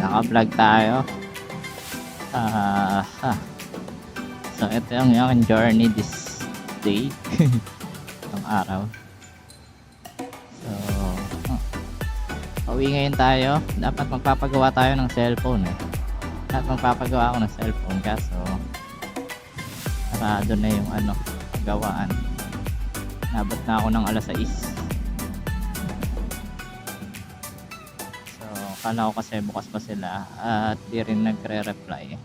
naka-vlog tayo. So ito yung journey this day. Itong araw. So pauwi ngayon tayo. Dapat magpapagawa tayo ng cellphone Dapat magpapagawa ako ng cellphone, kaso sarado na yung gawaan. Nabot na ako ng alas 6. So kala ko kasi bukas pa sila at di rin nagre-reply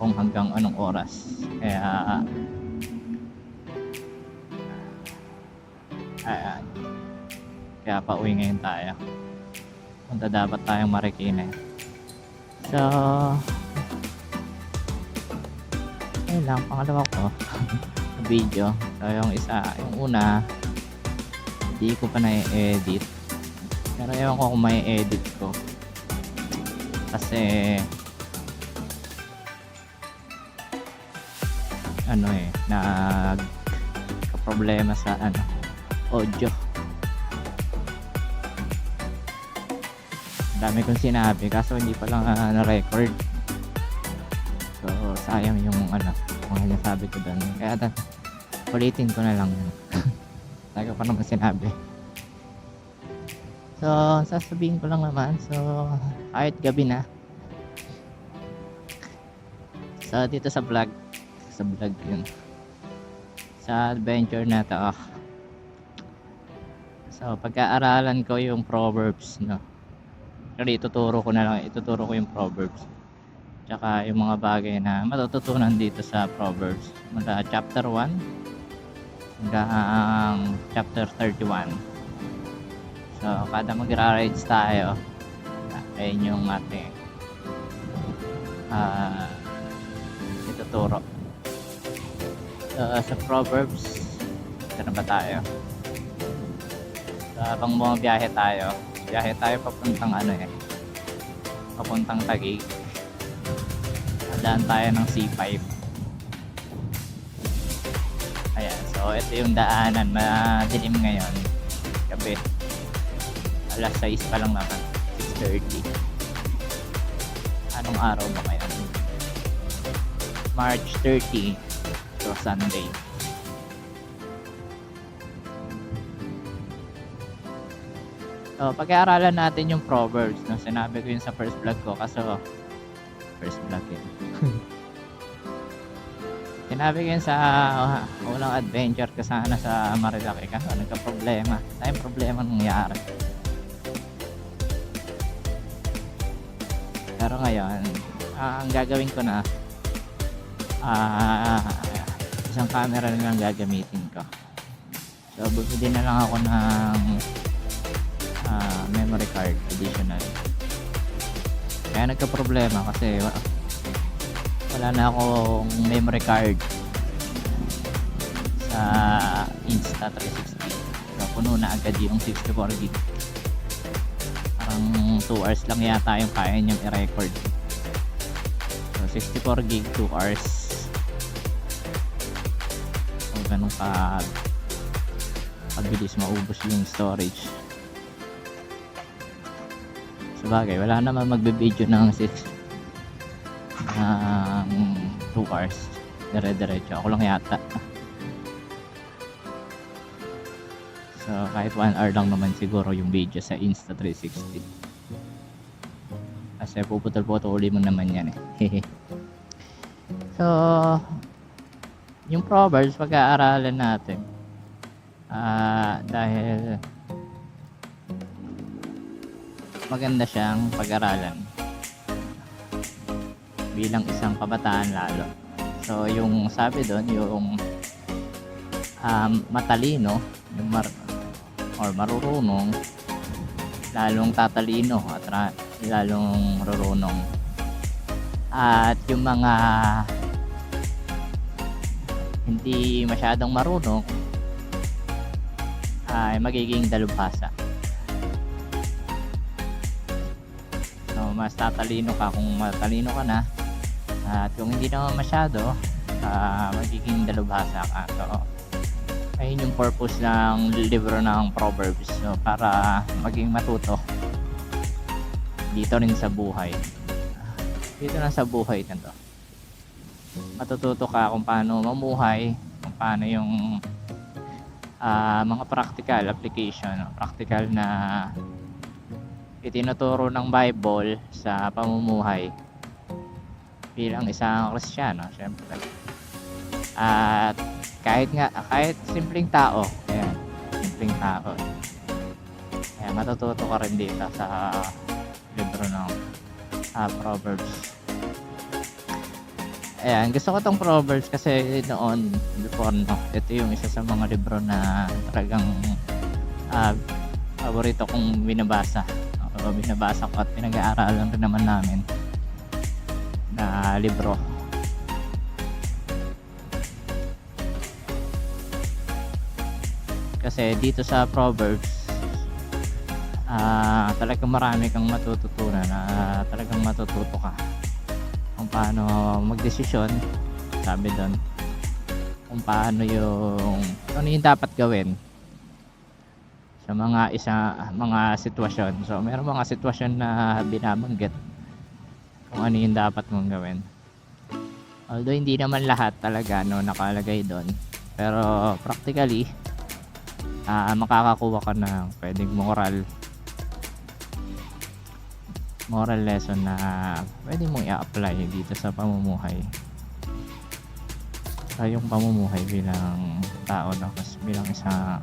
kung hanggang anong oras. Kaya pauwi ngayon tayo. Punta dapat tayong Marikina. So ayun lang, pangalawa ko sa video. So yung una hindi ko pa na-edit, pero ewan ko kung may edit ko kasi nagka-problema sa audio. Dami kong sinabi kaso hindi pa lang na-record. So sayang yung mga nasabi ko doon. Kaya ulitin ko na lang. Tayo pa naman sinabi. So sasabihin ko lang naman. So kahit gabi na. So dito sa vlog yun, sa adventure na to. So pagka-aralan ko yung Proverbs, Pero ituturo ko yung Proverbs. Tsaka yung mga bagay na matututunan dito sa Proverbs. Mula chapter 1 hanggang chapter 31. So kada magra-rides tayo, ayun yung ating ituturo. So sa Proverbs, ito na ba tayo? So habang bumabiyahe tayo papuntang papuntang Taguig. Daan tayo ng C5. Ayan, so ito yung daanan. Madilim ngayon, gabi. Alas 6 pa lang naman, 6:30. Anong araw ba ngayon? March 30, so Sunday. So pag-aaralan natin yung Proverbs, sinabi ko yun sa first vlog ko, kaso first vlog yun. Sinabi ko yun sa unang adventure ko sana sa Marilaki, kaso nagka-problema. Tayong problema nangyari. Pero ngayon, ang gagawin ko na, isang camera na lang gagamitin ko. So bumili na lang ako ng memory card additional. Kaya nagka-problema kasi wala na akong memory card sa Insta360. So puno na agad yung 64 gig. Parang 2 hours lang yata yung kaya niyang i-record. So 64 gig 2 hours. So ganun kabilis maubos yung storage. Sabagay, wala naman magbe-video ng 2 hours dire-diretso. Ako lang yata. So kahit 1 hour lang naman siguro yung video sa Insta360. Kasi puputol-putuli mo naman yan So yung Proverbs pag-aaralan natin dahil maganda siyang pag-aralan bilang isang kabataan lalo. So yung sabi doon, yung matalino, yung marurunong, lalong tatalino at lalong marurunong. At yung mga hindi masyadong marunong ay magiging dalubhasa. Mas tatalino ka kung matalino ka na, at kung hindi naman masyado, magiging dalubhasa ka. So ayun yung purpose ng libro ng Proverbs, so para maging matuto dito rin sa buhay. Dito lang sa buhay na to. Matututo ka kung paano mamuhay, kung paano yung mga practical application, practical na itinuturo ng Bible sa pamumuhay bilang isang Kristiyano, syempre. At kahit simpleng tao, ayan, simpleng tao. Ayan, matututo ka rin dito sa libro ng Proverbs. Ayan, gusto ko tong Proverbs kasi noon, before, no, ito yung isa sa mga libro na talagang paborito kong binabasa. Binabasa ko at pinag-aaralan rin naman namin na libro. Kasi dito sa Proverbs, talagang marami kang matututunan, talagang matututo ka kung paano magdesisyon, sabi doon, kung paano ano yung dapat gawin sa mga sitwasyon. So meron mga sitwasyon na binabanggit kung ano yung dapat mong gawin, although hindi naman lahat talaga nakalagay doon, pero practically makakakuha ka ng pwedeng moral lesson na pwede mong i-apply dito sa pamumuhay, sa yung pamumuhay bilang tao, bilang isang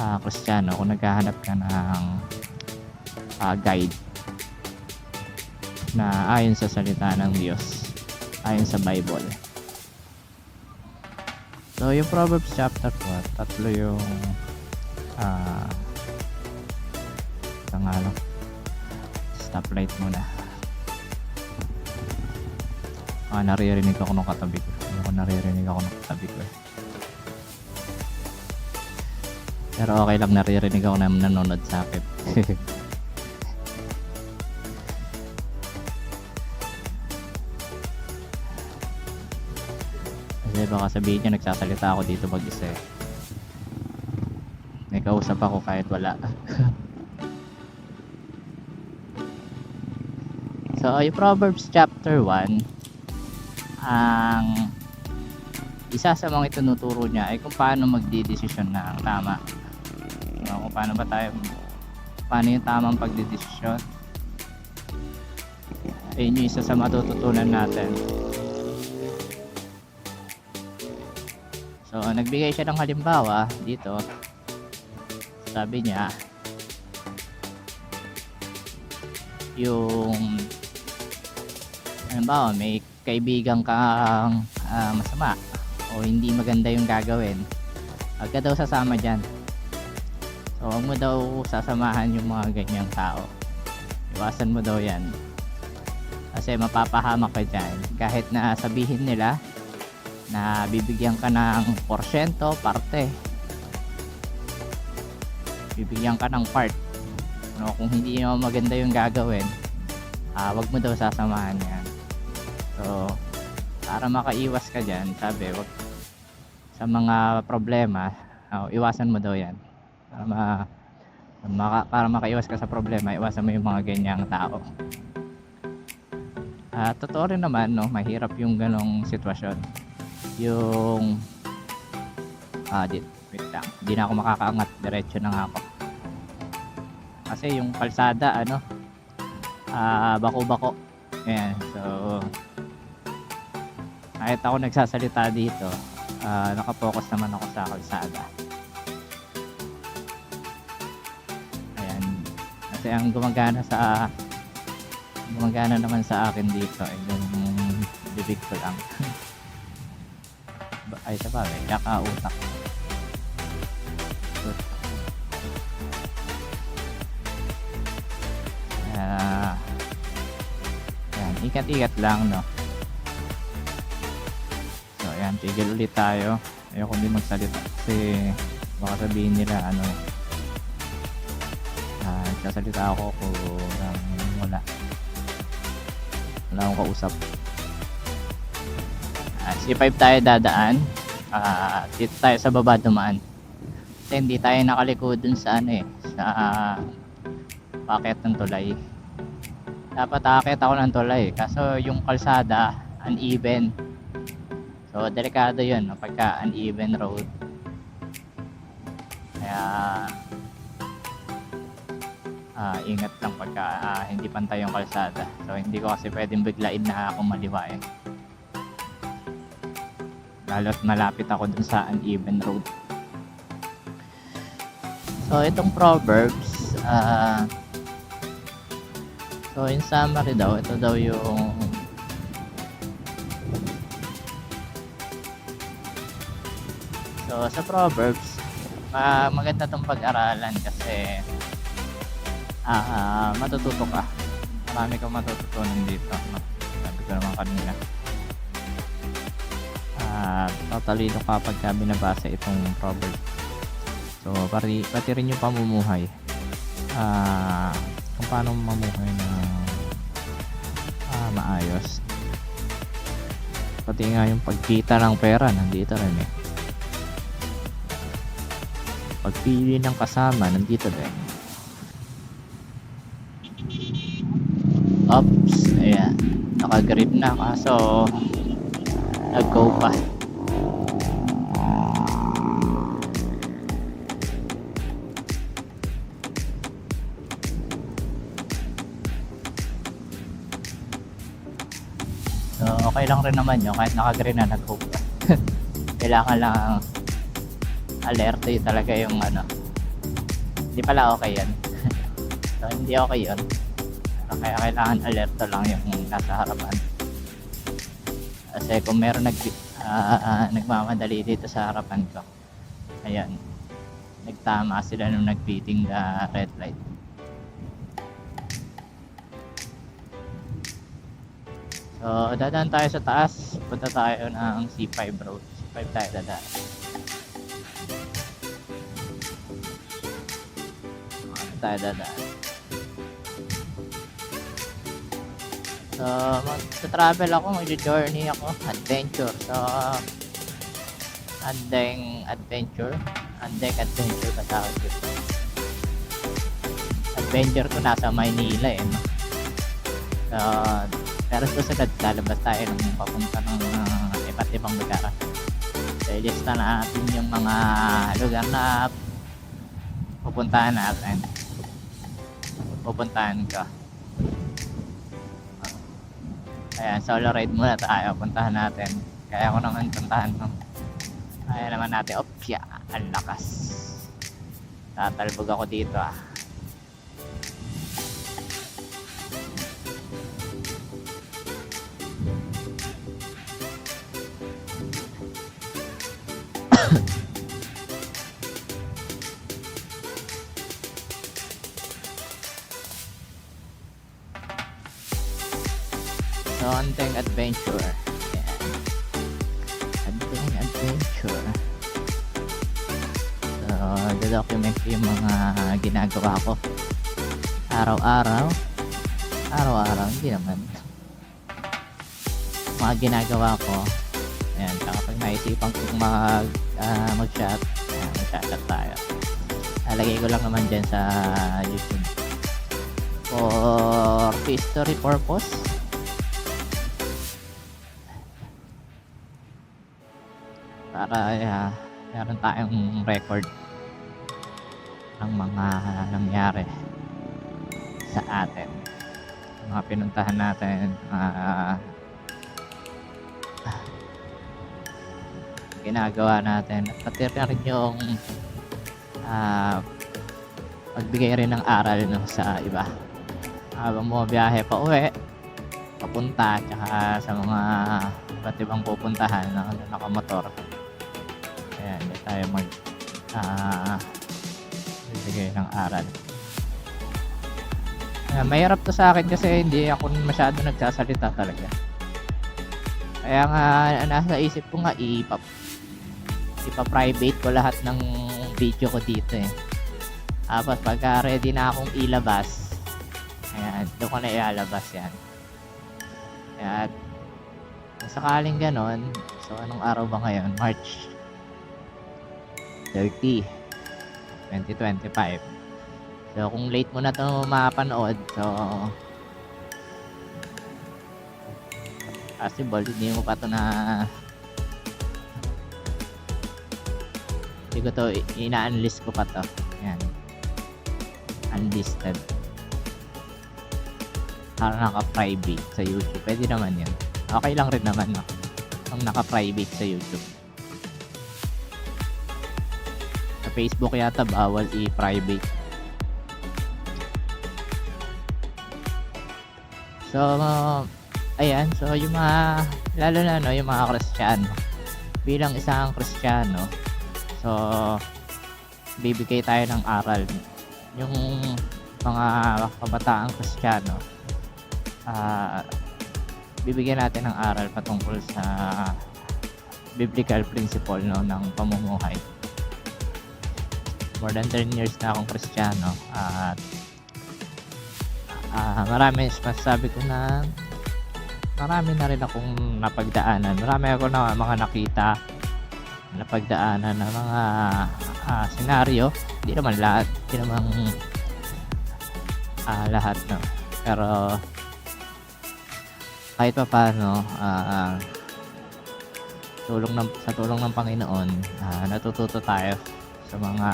Kristiyano. Kung naghahanap ka ng guide na ayon sa salita ng Diyos, ayon sa Bible. So yung Proverbs chapter 4, tatlo yung stoplight muna. Naririnig ako ng katabi ko. Pero okay lang, naririnig ako na nanonood sa akin. Kasi baka sabihin nyo nagsasalita ako dito mag-isa. May kausap ako kahit wala. So yung Proverbs chapter 1, ang isa sa mga itinuturo niya ay kung paano magdidesisyon ng tama. So, kung paano yung tamang pagdidesisyon. Ayun yung isa sa matututunan natin. So nagbigay siya ng halimbawa dito. Sabi niya, yung halimbawa may kaibigan kang masama o hindi maganda yung gagawin, huwag ka daw sasama dyan. So huwag mo daw sasamahan yung mga ganyang tao, iwasan mo daw yan, kasi mapapahamak ka dyan. Kahit na sabihin nila na bibigyan ka ng porsyento, parte, bibigyan ka ng part, kung hindi mo maganda yung gagawin, wag mo daw sasamahan yan. So para makaiwas ka dyan, sabi, wag sa mga problema, iwasan mo daw yan. Para makaiwas ka sa problema, iwasan mo yung mga ganyang tao. Totoo rin naman, mahirap yung ganong sitwasyon. Yung wait lang, hindi na ako makakaangat, diretso na nga ako. Kasi yung kalsada, bako-bako. Ayan, so kahit ako nagsasalita dito, nakapokus naman ako sa kalsada. Ayan, kasi ang gumagana naman sa akin dito ay yung bibig ko lang. Ay, ito ba, kakautak. Ayan, ikat-ikat lang, So ayan, tigil ulit tayo. Ayoko din magsalita kasi baka sabihin nila nagsasalita ako kung wala akong kausap. C5 tayo dadaan, dito tayo sa baba dumaan kasi hindi tayo nakalikod dun sa sa packet ng tulay. Dapat aakyat ako ng tulay, kaso yung kalsada uneven. So delikado 'yun pagka uneven road. Kaya ingat lang pagka hindi pantay yung kalsada. So hindi ko kasi pwedeng biglain na kumaliwa eh. Lalo't malapit ako dun sa uneven road. So itong Proverbs, so in summary daw, ito daw yung so sa Proverbs, maganda tong pag-aralan kasi matututo ka. Marami kang matututunan dito. Sabi ko naman kanina. Tatalino ka pagka binabasa itong proverb. So pati rin yung pamumuhay. Kung paano mamuhay na maayos. Pati nga yung pagkita ng pera nandito rin eh. Pagpili ng kasama nandito din. Oops, ayan. Naka-grip na kaso nag-go pa. So okay lang rin naman yun kahit naka-green na nag-go pa. Kailangan lang alerte talaga yung ano. Hindi pala okay yan. So hindi okay yun. Kaya kailangan alerto lang yung nasa harapan. Kasi kung meron nagmamadali dito sa harapan ko, ayan, nagtama sila nung nag-beating the red light. So dadaan tayo sa taas, punta tayo ng C5 road. C5 tayo dadaan. Tayo dadaan. So magta-travel ako, mag-journey ako, adventure. So Andeng adventure katawag dito. Adventure ko nasa Maynila eh. So pero susunod lalabas tayo ng papunta ng iba't ibang lugar. So ilista na natin yung mga lugar na pupuntahan natin. Pupuntahan ko. Ayan, solo ride muna tayo. Puntahan natin. Kaya ko naman puntahan no? Kaya naman natin. Opsya, ang lakas. Tatalbog ako dito ah. So, Andeng adventure. Ayan. Andeng adventure. So, document yung mga ginagawa ko. Araw-araw. Hindi naman. Mga ginagawa ko. Ayan, kapag naisipan kong mag-chat, mag-chat tayo. Lalagay ko lang naman dyan sa YouTube. For history purpose. Para meron tayong record ng mga nangyari sa atin, mga pinuntahan natin, ginagawa natin, at pati rin yung magbigay rin ng aral no, sa iba habang bumabiyahe pa uwi papunta, tsaka sa mga iba't ibang pupuntahan na nakamotor. Ayan, hindi tayo bibigay ng aral. Mahirap to sa akin kasi hindi ako masyado nagsasalita talaga. Kaya nga nasa isip ko nga ipa-private ko lahat ng video ko dito eh. Tapos pagka ready na akong ilabas, ayan, doon ko na ilalabas yan. Kaya kung sakaling ganon, so anong araw ba ngayon? March 30, 2025. So kung late mo na ito mapanood, so Possible hindi ko pa 'to hindi ko 'to ina-unlist ko pa 'to. Ayan, unlisted. Naka-private sa YouTube, puwede naman 'yun. Okey lang rin naman 'no, kung naka-private sa YouTube. Sa Facebook yata bawal i-private. So, ayan, so yung mga lalo na 'no, yung mga Kristiyano. Bilang isang Kristiyano, so bibigay tayo ng aral. Yung mga kabataang Kristiyano, bibigyan natin ng aral patungkol sa biblical principle 'no, ng pamumuhay. More than 10 years na akong Kristiyano at marami masasabi ko na marami na rin akong napagdaanan. Marami ako na mga nakita, napagdaanan na mga senaryo. Hindi naman lahat, hindi naman lahat 'no. Pero kahit papaano sa tulong ng Panginoon, natututo tayo sa mga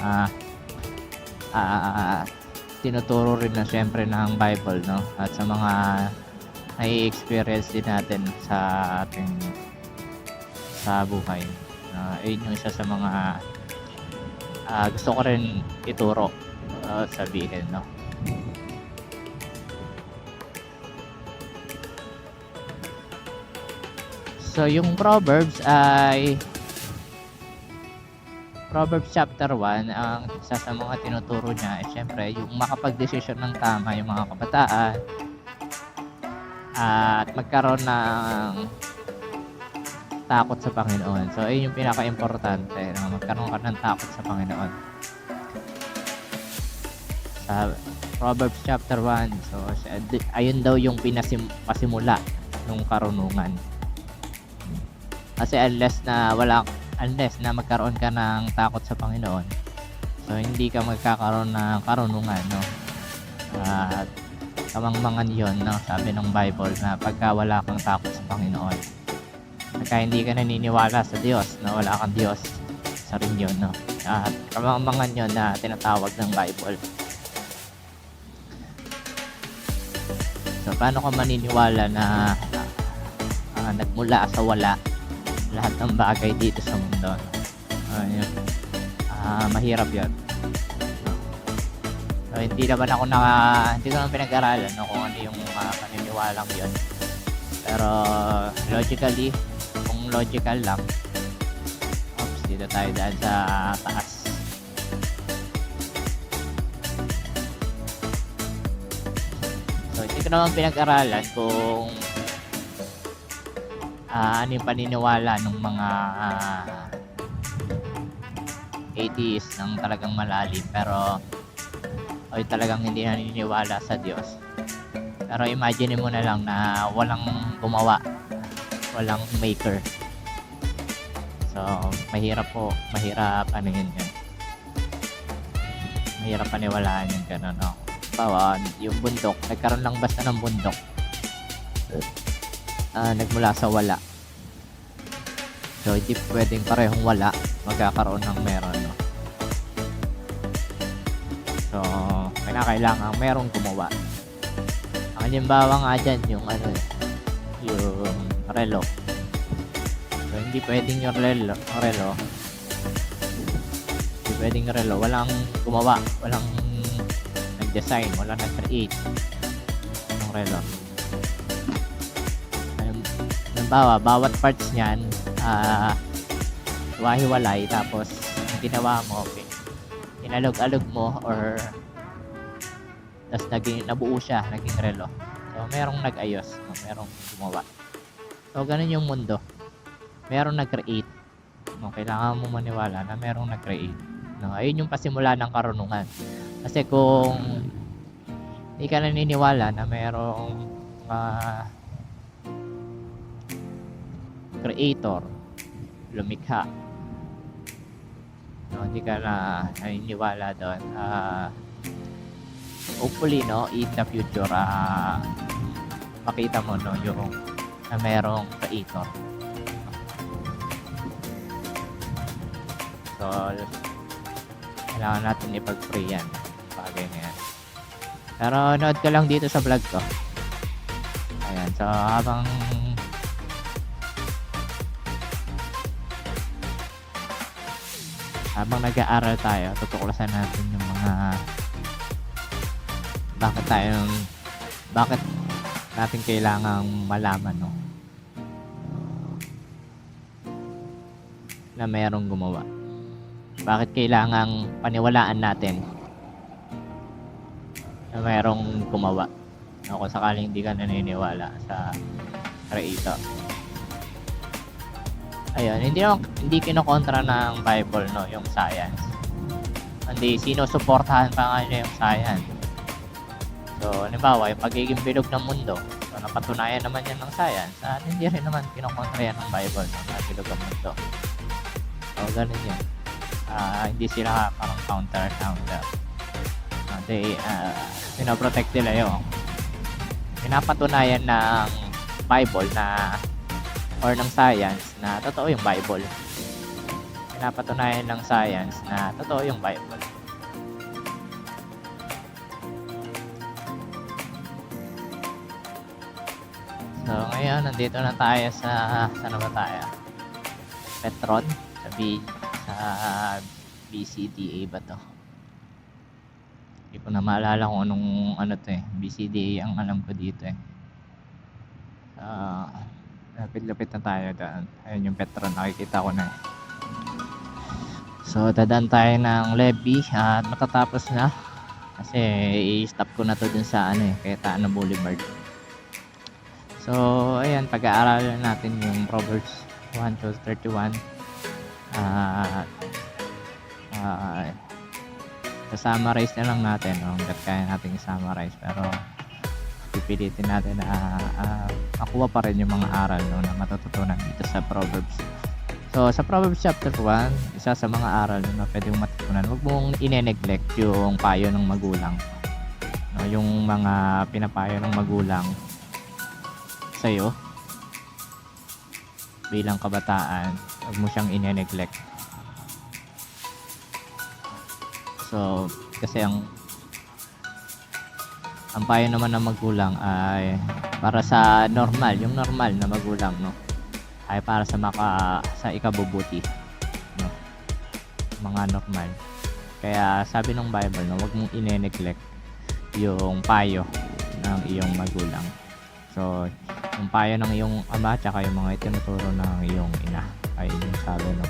tinuturo rin na siyempre ng Bible 'no, at sa mga nai-experience din natin sa ating sa buhay. Ayun yung isa sa mga gusto ko rin ituro, sabihin 'no. So yung Proverbs ay Proverbs chapter 1, ang isa sa mga tinuturo niya ay siyempre yung makapagdesisyon ng tama yung mga kabataan at magkaroon ng takot sa Panginoon. So ayun yung pinakaimportante, na magkaroon ka ng takot sa Panginoon. Sa Proverbs chapter 1, so ayun daw yung pasimula ng karunungan. Kasi unless na magkaroon ka ng takot sa Panginoon, so hindi ka magkakaroon ng karunungan 'no. At kamangmangan 'yon 'no, sabi ng Bible, na pagka wala kang takot sa Panginoon, pagka hindi ka naniniwala sa Diyos, na wala kang Diyos, isa rin 'yon 'no. At kamangmangan 'yon na tinatawag ng Bible. So paano ka maniniwala na nagmula sa wala lahat ng bagay dito sa mundo? Mahirap 'yon. So hindi naman pinag-aralan no, kung ano yung paniniwalang 'yon. Pero logically, kung logical lang, dito tayo daan sa taas. So hindi ko naman pinag-aralan kung ano yung paniniwala ng mga atheist ng talagang malalim, pero o talagang hindi naniniwala sa Diyos. Pero imagine mo na lang na walang gumawa, walang maker. So mahirap ano yun. Mahirap paniwalaan yung gano'n, no? Bawa, yung bundok, nagkaroon lang basta ng bundok, nagmula sa wala. So hindi pwedeng parehong wala magkakaroon ng meron, no? So kailangan merong gumawa. Ang halimbawa nga dyan yung yung relo. So hindi pwedeng yung relo hindi pwedeng relo walang gumawa, walang nag-design, walang nag-create ng relo. Halimbawa, bawat parts niyan wahiwalay, tapos ang ginawa mo, inalog-alog mo, or tas nabuo siya, naging relo. So merong nag-ayos, no? Merong gumawa. So ganun yung mundo, merong nag-create, no? Kailangan mo maniwala na merong nag-create, no? Ayun yung pasimula ng karunungan. Kasi kung hindi ka naniniwala na merong creator, lumikha, no, hindi ka na naniniwala doon, hopefully, no, in the future makita mo, no, yung na merong creator. So, kailangan natin ipag-pray yan. Bagay na yan. Pero nood ka lang dito sa vlog ko. Ayan, so habang nag-aaral tayo, tutuklasan natin yung mga bakit natin kailangang malaman, no, na mayroong gumawa. Bakit kailangang paniwalaan natin na mayroong gumawa, no, kung sakaling hindi ka naniniwala sa creator. Ayun, hindi kinokontra ng Bible, no, yung science. Hindi sinusuportahan pa nga niya yung science. So, halimbawa, yung pagiging bilog ng mundo, so napatunayan naman yan ng science, at hindi rin naman kinokontra yan ng Bible, no, na bilog ang mundo. So, ganun yun. Hindi sila parang counter. Pinoprotect nila yung pinapatunayan ng Bible na or ng science na totoo yung Bible. Pinapatunayan ng science na totoo yung Bible. So ngayon nandito na tayo sa saan na ba tayo? Petron sa BCDA ba to? Hindi ko na maalala kung anong ano to eh. BCDA ang alam ko dito eh. Lapit-lapit na tayo daan. Ayun yung Petron, nakikita ko na. So dadaan tayo ng levy at matatapos na kasi i-stop ko na to dun sa ano eh, Cayetano Boulevard. So ayan, pag-aaralan natin yung Proverbs 1-31. Summarize na lang natin, no? Hanggat kaya natin i-summarize, pero pipilitin natin na makuha pa rin yung mga aral, no, na matututunan dito sa Proverbs. So sa Proverbs chapter 1, isa sa mga aral na pwede mong matutunan, huwag mong ine-neglect yung payo ng magulang, no, yung mga pinapayo ng magulang sa'yo bilang kabataan, huwag mo siyang ine-neglect. So kasi ang payo naman ng magulang ay para sa normal, yung normal na magulang, no, ay para sa ikabubuti, no, mga normal. Kaya sabi ng Bible, no, huwag mong ine-neglect yung payo ng iyong magulang. So yung payo ng iyong ama tsaka yung mga itinuturo ng iyong ina ay yung sabi, no,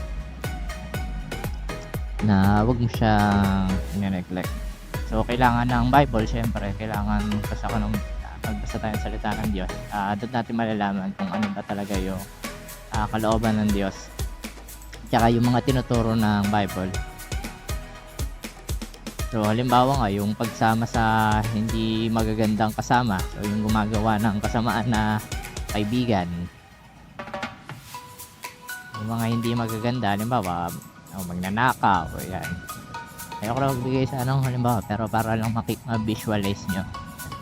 na huwag mo siyang ine-neglect. So kailangan ng Bible, syempre kailangan magbasa tayo ng salita ng Diyos. Doon natin malalaman kung ano ba talaga yung kalooban ng Diyos tsaka yung mga tinuturo ng Bible. So halimbawa nga yung pagsama sa hindi magagandang kasama, so yung gumagawa ng kasamaan na kaibigan, yung mga hindi magaganda, halimbawa magnanakaw, yan. Ayoko lang magbigay sa halimbawa, pero para lang ma-visualize nyo.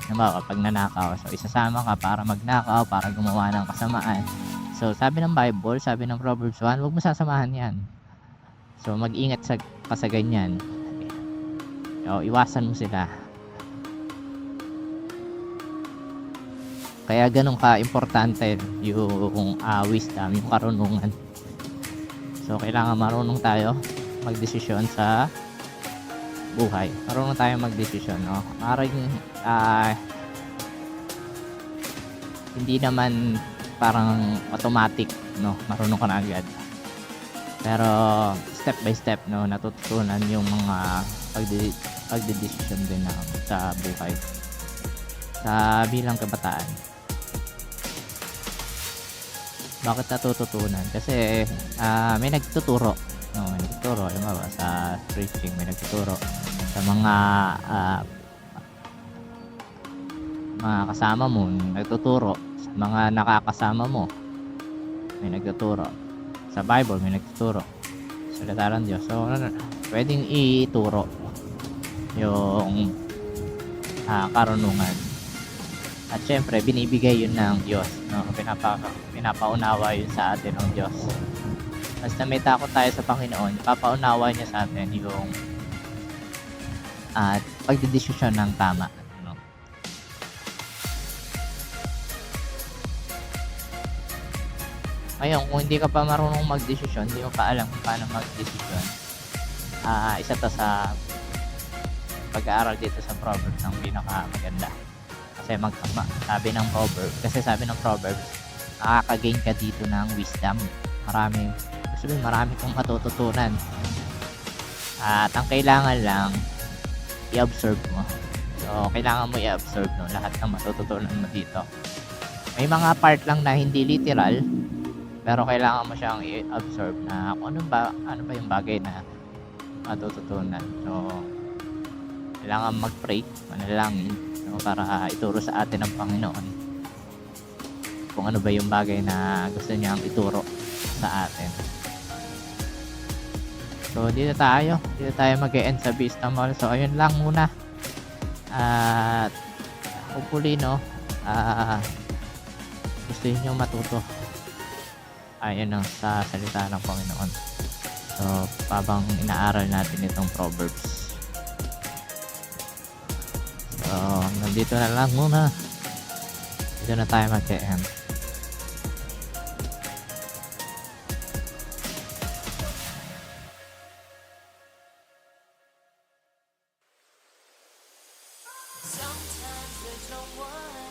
Halimbawa, pag nanakaw, so isasama ka para magnakaw, para gumawa ng kasamaan. So sabi ng Bible, sabi ng Proverbs 1, huwag mo sasamahan yan. So mag-ingat ka sa ganyan. So, iwasan mo sila. Kaya ganun ka-importante yung wisdom, yung karunungan. So kailangan marunong tayo magdesisyon sa buhay. Marunong tayo magdesisyon, no? Maaaring hindi naman parang automatic, no, marunong ka na agad. Pero step by step, no, natututunan yung mga pagdedesisyon din na sa buhay sa bilang kabataan. Bakit natututunan? Kasi may nagtuturo, no, may nagtuturo, halimbawa sa preaching may nagtuturo sa mga kasama mo, nagtuturo sa mga nakakasama mo, may nagtuturo sa Bible, may nagtuturo sa salita ng Diyos. So pwedeng ituro yung karunungan. At siyempre binibigay yun ng Diyos, no? Pinapaunawa yun sa atin ng Diyos. Basta may takot tayo sa Panginoon, ipapaunawa niya sa atin yung pagdedesisyon ng tama, no? Ngayon, kung hindi ka pa marunong magdesisyon, hindi mo pa alam kung paano magdesisyon, isa to sa pag-aaral dito sa Proverbs ng pinakamaganda. Kasi sabi ng Proverbs, nakaka-gain ka dito ng wisdom. Marami kong matututunan. At ang kailangan lang, i-observe mo. So, kailangan mo i-observe, no, lahat ng matututunan mo dito. May mga part lang na hindi literal, pero kailangan mo siyang i-observe na kung ano ba yung bagay na matututunan. So, kailangan mag-pray, manalangin, no, para ituro sa atin ng Panginoon kung ano ba yung bagay na gusto niyang ituro sa atin. So, dito tayo mag-e-end sa Vista Mall. So, ayun lang muna. At hopefully, no, gusto niyo matuto ayun sa salita ng Panginoon. So, habang inaaral natin itong Proverbs. So, nandito na lang muna. Dito na tayo mag-e-end. Sometimes there's no one